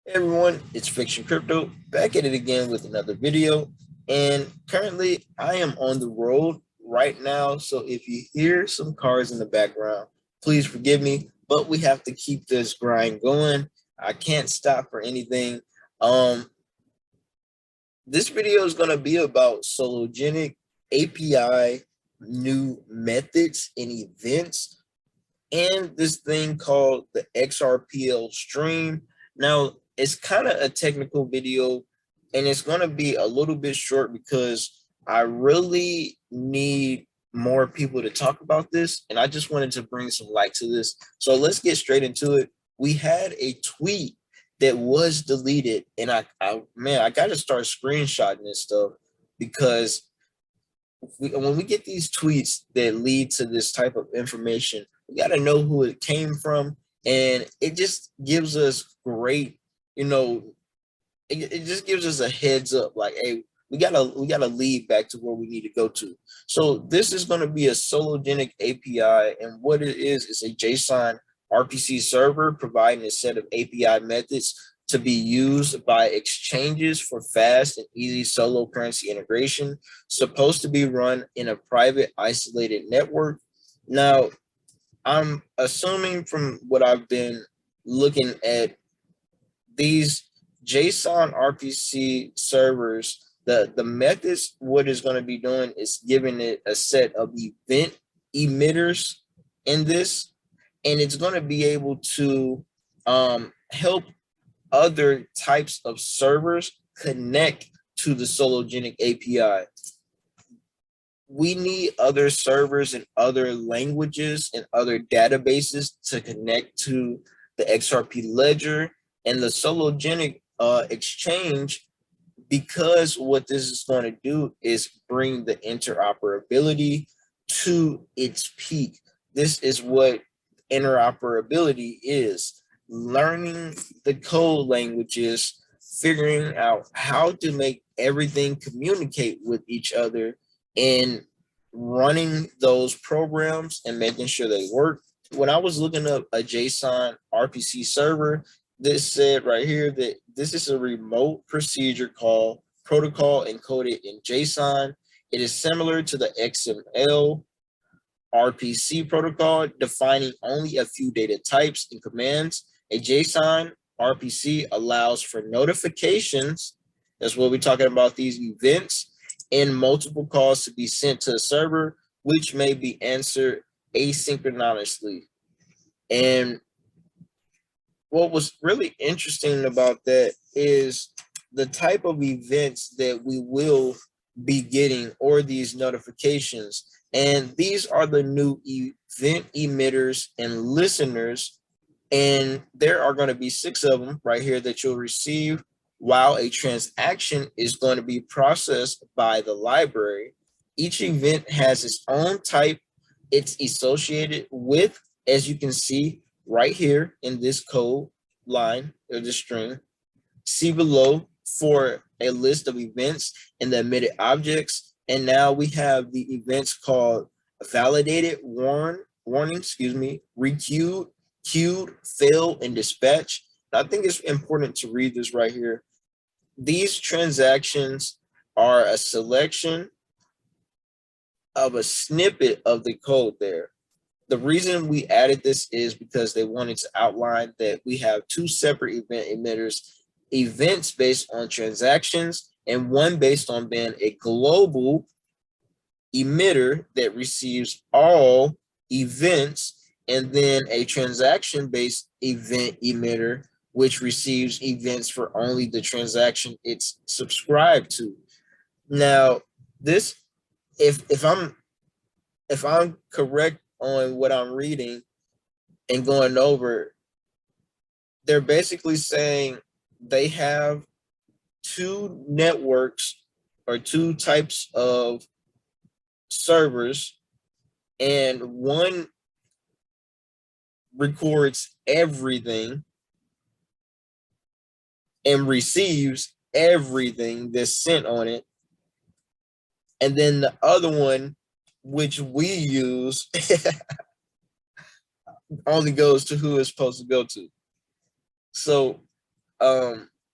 Hey everyone, it's Fiktxun Crypto back at it again with another video. And currently I am on the road right now. So if you hear some cars in the background, please forgive me, but we have to keep this grind going. I can't stop for anything. This video is going to be about Sologenic API, new methods and events, and this thing called the Xrpl stream. Now, it's kind of a technical video, and it's going to be a little bit short because I really need more people to talk about this, and I just wanted to bring some light to this. So let's get straight into it. We had a tweet that was deleted, and I got to start screenshotting this stuff because when we get these tweets that lead to this type of information, we got to know who it came from, and it just gives us great, it just gives us a heads up, like, hey, we gotta lead back to where we need to go to. So this is going to be a Sologenic API, and what it is a JSON RPC server providing a set of API methods to be used by exchanges for fast and easy solo currency integration, supposed to be run in a private isolated network. Now, I'm assuming from what I've been looking at, these JSON RPC servers, the methods, what it's going to be doing is giving it a set of event emitters in this, and it's going to be able to help other types of servers connect to the Sologenic API. We need other servers in other languages and other databases to connect to the XRP ledger and the Sologenic exchange, because what this is going to do is bring the interoperability to its peak. This is what interoperability is: learning the code languages, figuring out how to make everything communicate with each other, and running those programs and making sure they work. When I was looking up a JSON RPC server, this said right here that this is a remote procedure call protocol encoded in JSON. It is similar to the XML RPC protocol, defining only a few data types and commands. A JSON RPC allows for notifications. That's what we're talking about, these events, and multiple calls to be sent to a server, which may be answered asynchronously. And what was really interesting about that is the type of events that we will be getting, or these notifications. And these are the new event emitters and listeners. And there are going to be 6 of them right here that you'll receive while a transaction is going to be processed by the library. Each event has its own type it's associated with, as you can see right here in this code line or the string. See below for a list of events and the emitted objects. And now we have the events called validated, warning, requeued, queued, failed, and dispatch. I think it's important to read this right here. These transactions are a selection of a snippet of the code there. The reason we added this is because they wanted to outline that we have 2 separate event emitters, events based on transactions, and one based on being a global emitter that receives all events, and then a transaction-based event emitter, which receives events for only the transaction it's subscribed to. Now, this, if I'm correct on what I'm reading and going over, they're basically saying they have 2 networks or 2 types of servers, and one records everything and receives everything that's sent on it, and then the other one, which we use, only goes to who it's supposed to go to. So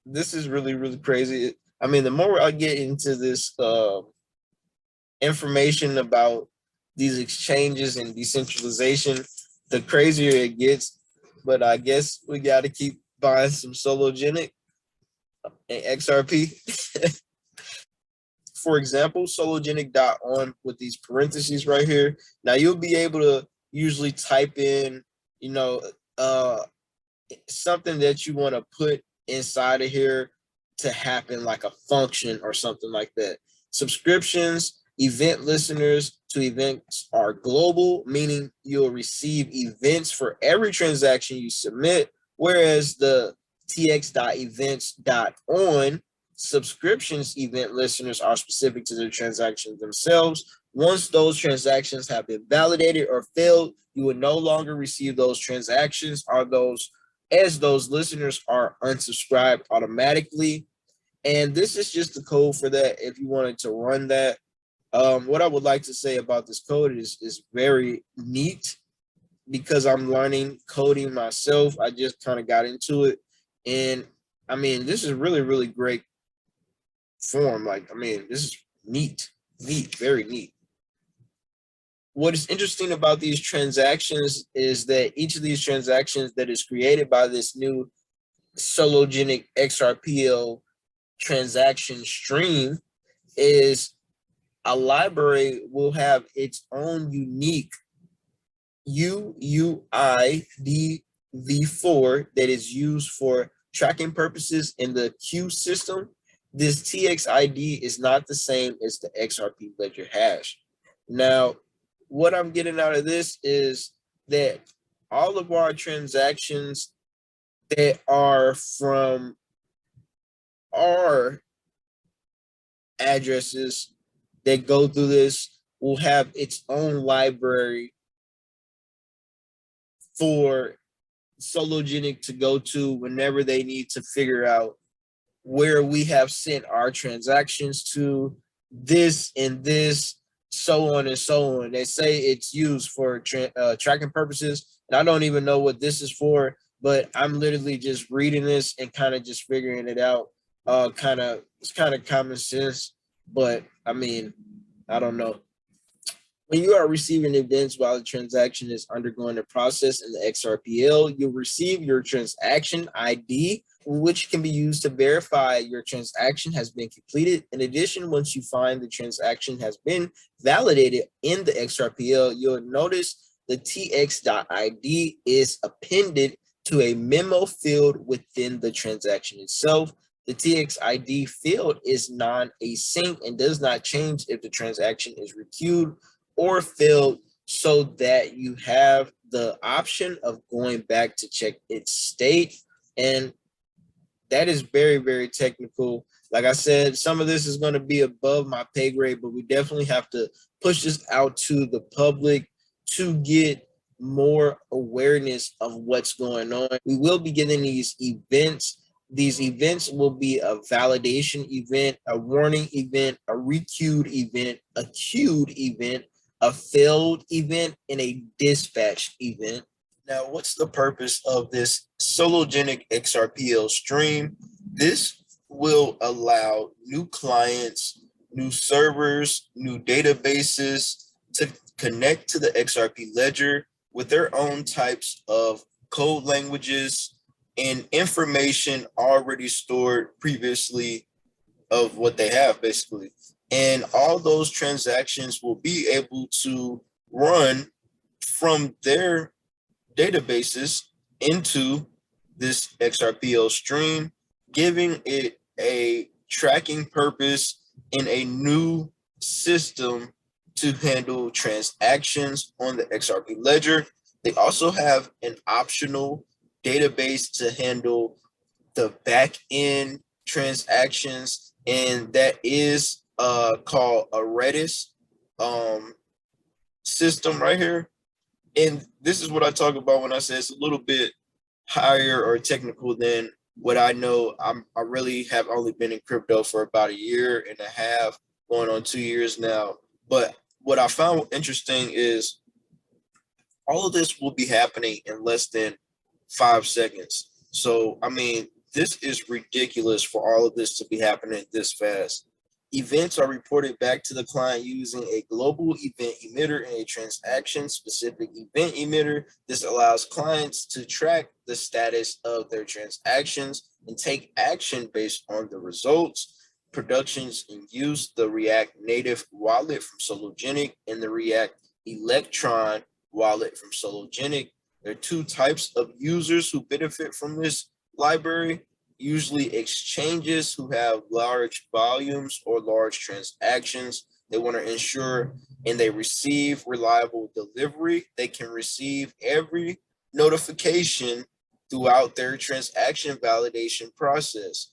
This is really, really crazy. I mean, the more I get into this information about these exchanges and decentralization, the crazier it gets. But I guess we got to keep buying some Sologenic and XRP. For example, sologenic.on with these parentheses right here. Now you'll be able to usually type in, you know, something that you want to put inside of here to happen, like a function or something like that. Subscriptions, event listeners to events are global, meaning you'll receive events for every transaction you submit, whereas the tx.events.on subscriptions event listeners are specific to the transactions themselves. Once those transactions have been validated or failed, you will no longer receive those transactions, as those listeners are unsubscribed automatically. And this is just the code for that if you wanted to run that. What I would like to say about this code is very neat because I'm learning coding myself. I just kind of got into it. And I mean, this is really, really great form. Like, I mean, this is neat, very neat. What is interesting about these transactions is that each of these transactions that is created by this new Sologenic Xrpl transaction stream is a library will have its own unique UUID-v4 that is used for tracking purposes in the queue system. This TXID is not the same as the XRP ledger hash. Now, what I'm getting out of this is that all of our transactions that are from our addresses that go through this will have its own library for Sologenic to go to whenever they need to figure out where we have sent our transactions to, this and this, so on and so on. They say it's used for tracking purposes, and I don't even know what this is for, but I'm literally just reading this and kind of just figuring it out. It's kind of common sense, but I mean, I don't know. When you are receiving events while the transaction is undergoing the process in the XRPL, you'll receive your transaction ID, which can be used to verify your transaction has been completed. In addition, once you find the transaction has been validated in the XRPL, you'll notice the tx.id is appended to a memo field within the transaction itself. The TXID field is non-async and does not change if the transaction is requeued or failed, so that you have the option of going back to check its state. And that is very, very technical. Like I said, some of this is going to be above my pay grade, but we definitely have to push this out to the public to get more awareness of what's going on. We will be getting these events. These events will be a validation event, a warning event, a requeued event, a queued event, a failed event, and a dispatched event. Now, what's the purpose of this Sologenic XRPL stream? This will allow new clients, new servers, new databases to connect to the XRP ledger with their own types of code languages and information already stored previously of what they have, basically. And all those transactions will be able to run from their databases into this XRPL stream, giving it a tracking purpose in a new system to handle transactions on the XRP ledger. They also have an optional database to handle the back end transactions, and that is called a Redis system right here. And this is what I talk about when I say it's a little bit higher or technical than what I know. I really have only been in crypto for about a year and a half, going on 2 years now. But what I found interesting is all of this will be happening in less than 5 seconds. So, I mean, This is ridiculous for all of this to be happening this fast. Events are reported back to the client using a global event emitter and a transaction-specific event emitter. This allows clients to track the status of their transactions and take action based on the results. Productions and use the React Native wallet from Sologenic and the React Electron wallet from Sologenic. There are two types of users who benefit from this library. Usually exchanges who have large volumes or large transactions. They want to ensure and they receive reliable delivery. They can receive every notification throughout their transaction validation process.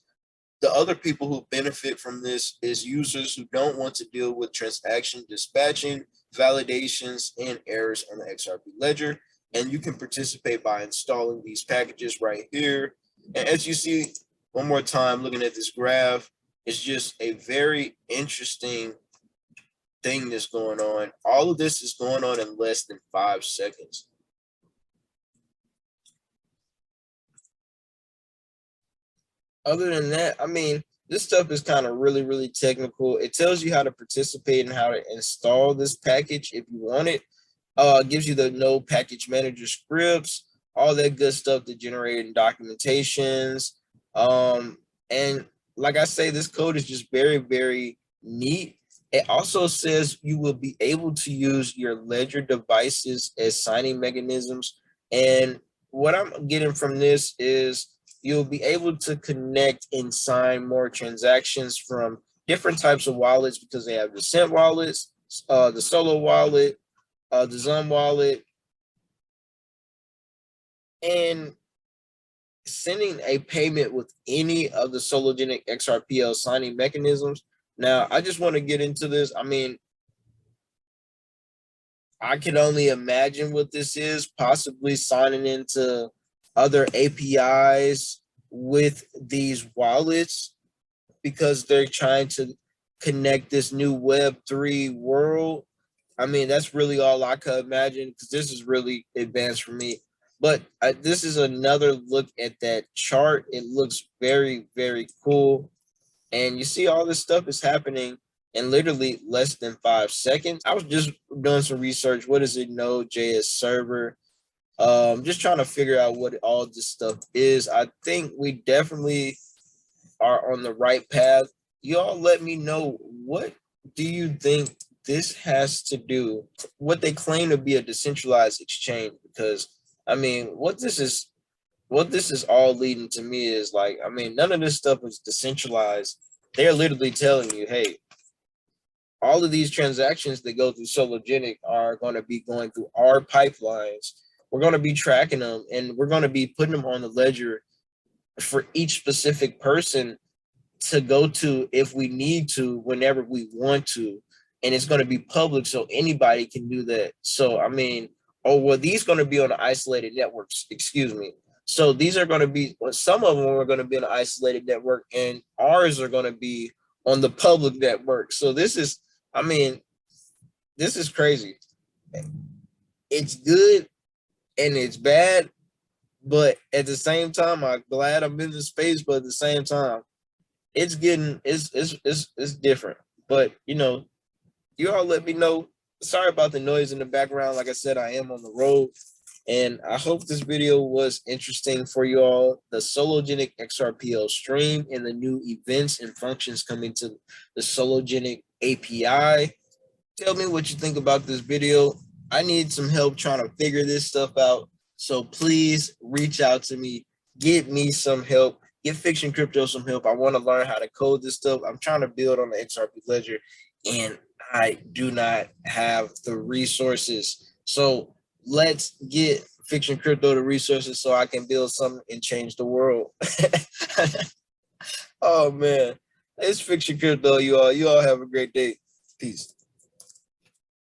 The other people who benefit from this is users who don't want to deal with transaction dispatching, validations, and errors on the XRP ledger. And you can participate by installing these packages right here. And as you see, one more time, looking at this graph, it's just a very interesting thing that's going on. All of this is going on in less than 5 seconds. Other than that, I mean, this stuff is kind of really, really technical. It tells you how to participate and how to install this package if you want it. Gives you the node package manager scripts, all that good stuff to generate documentations. And like I say, this code is just very, very neat. It also says you will be able to use your ledger devices as signing mechanisms. And what I'm getting from this is you'll be able to connect and sign more transactions from different types of wallets because they have the Cent wallets, the Solo wallet, the Zum wallet, and sending a payment with any of the Sologenic XRPL signing mechanisms. Now, I just want to get into this. I mean, I can only imagine what this is, possibly signing into other APIs with these wallets because they're trying to connect this new Web3 world. I mean, that's really all I could imagine because this is really advanced for me. But this is another look at that chart. It looks very, very cool. And you see all this stuff is happening in literally less than 5 seconds. I was just doing some research. What is it? Node.js server. Just trying to figure out what all this stuff is. I think we definitely are on the right path. Y'all let me know, what do you think this has to do, what they claim to be a decentralized exchange? Because I mean, what this is all leading to me is like, I mean, none of this stuff is decentralized. They're literally telling you, hey, all of these transactions that go through Sologenic are going to be going through our pipelines. We're going to be tracking them and we're going to be putting them on the ledger for each specific person to go to if we need to, whenever we want to. And it's going to be public, so anybody can do that. So, I mean, oh, well, these going to be on the isolated networks, excuse me. So these are going to be, well, some of them are going to be on an isolated network and ours are going to be on the public network. So this is, I mean, this is crazy. It's good and it's bad, but at the same time, I'm glad I'm in the space, but at the same time, it's getting, it's different. But, you know, you all let me know. Sorry about the noise in the background. Like I said, I am on the road. And I hope this video was interesting for you all. The Sologenic XRPL stream and the new events and functions coming to the Sologenic API. Tell me what you think about this video. I need some help trying to figure this stuff out. So please reach out to me. Get me some help. Get Fiktxun Crypto some help. I want to learn how to code this stuff. I'm trying to build on the XRP ledger and I do not have the resources. So let's get Fiktxun Crypto the resources so I can build something and change the world. Oh man, it's Fiktxun Crypto, you all. You all have a great day. Peace.